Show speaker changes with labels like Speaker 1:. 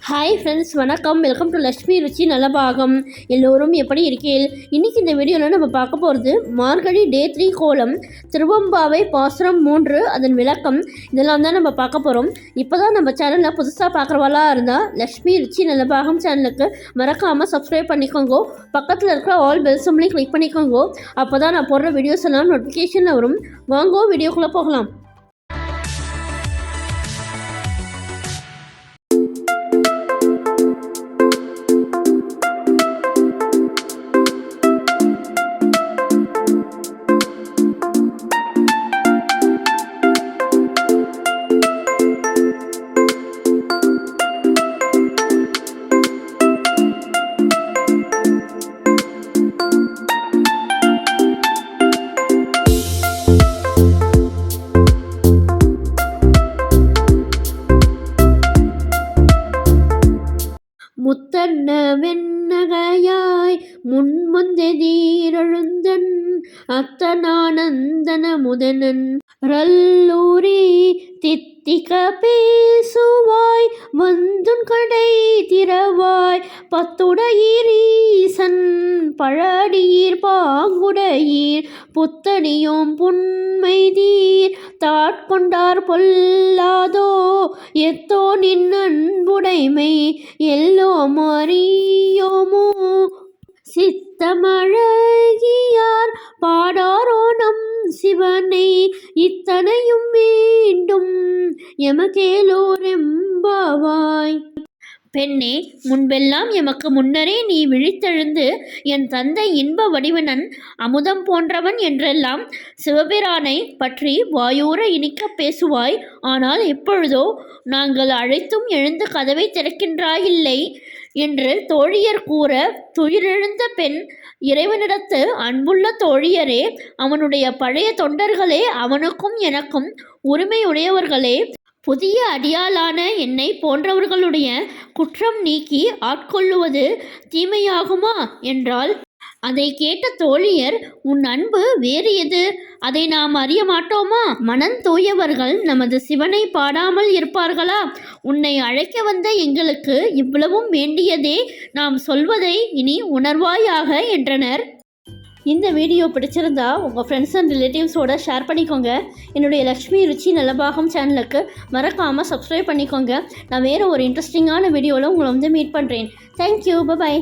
Speaker 1: Hi friends, வணக்கம். Welcome to Lakshmi ருச்சி நலபாகம். எல்லோரும் எப்படி இருக்கீர்கள்? இன்றைக்கி இந்த வீடியோவில் நம்ம பார்க்க போகிறது மார்கழி டே 3 கோலம், திருவம்பாவை பாசுரம் 3 அதன் விளக்கம் இதெல்லாம் தான் நம்ம பார்க்க போகிறோம். இப்போ தான் நம்ம சேனலில் புதுசாக பார்க்குறவாளாக இருந்தால் லக்ஷ்மி ருச்சி நலபாகம் சேனலுக்கு மறக்காமல் சப்ஸ்கிரைப் பண்ணிக்கோங்க. பக்கத்தில் இருக்கிற ஆல் பெல் சிம்பலையும் கிளிக் பண்ணிக்கோங்க. அப்போ தான் நான் போடுற வீடியோஸ் எல்லாம் நோட்டிஃபிகேஷனில் வரும். வாங்கோ வீடியோக்குள்ளே போகலாம். முத்தன்ன வெண்ணகையாய் முன்முந்தெதீரெழுந்தன் அத்தனானந்தன முதனன் ரல்லூரி தித்திக பேசுவாய் வந்துன் கடை திறவாய் பத்துடையீரீசன் பழடியீர் பாங்குடையீர் புத்தனியோம் புன்மைதீர் தாட்கொண்டார் பொல்லாதோ எத்தோ நின் அன்புடைமை எல்லோம் அறியோமோ சித்தமழகியார் பாடாரோ நம் சிவனை இத்தனையும் வேண்டும் எமக்கேலோரெம்பாவாய். பெண்ணே, முன்பெல்லாம் எமக்கு முன்னரே நீ விழித்தெழுந்து என் தந்தை இன்ப வடிவனன் அமுதம் போன்றவன் என்றெல்லாம் சிவபிரானை பற்றி வாயூர இனிக்க பேசுவாய். ஆனால் இப்பொழுதோ நாங்கள் அழைத்தும் எழுந்து கதவை திறக்கின்றாயில்லை என்று தோழியர் கூற, துயிரெழுந்த பெண் இறைவனிடத்து அன்புள்ள தோழியரே, அவனுடைய பழைய தொண்டர்களே, அவனுக்கும் எனக்கும் உரிமையுடையவர்களே, புதிய அடியாளான என்னை போன்றவர்களுடைய குற்றம் நீக்கி ஆட்கொள்ளுவது தீமையாகுமா என்றால், அதை கேட்ட தோழியர், உன் அன்பு வேறு எது? அதை நாம் அறிய மாட்டோமா? மனம் தூயவர்கள் நமது சிவனை பாடாமல் இருப்பார்களா? உன்னை அழைக்க வந்த எங்களுக்கு இவ்வளவும் வேண்டியதே, நாம் சொல்வதை இனி உணர்வாயாக என்றனர். இந்த வீடியோ பிடிச்சிருந்தா உங்கள் ஃப்ரெண்ட்ஸ் அண்ட் ரிலேட்டிவ்ஸோட ஷேர் பண்ணிக்கோங்க. என்னுடைய லக்ஷ்மி ருச்சி நலபாகம் சேனலுக்கு மறக்காமல் சப்ஸ்கிரைப் பண்ணிக்கோங்க. நான் வேறு ஒரு இன்ட்ரெஸ்டிங்கான வீடியோவில் உங்களை மீட் பண்ணுறேன். Thank you, by.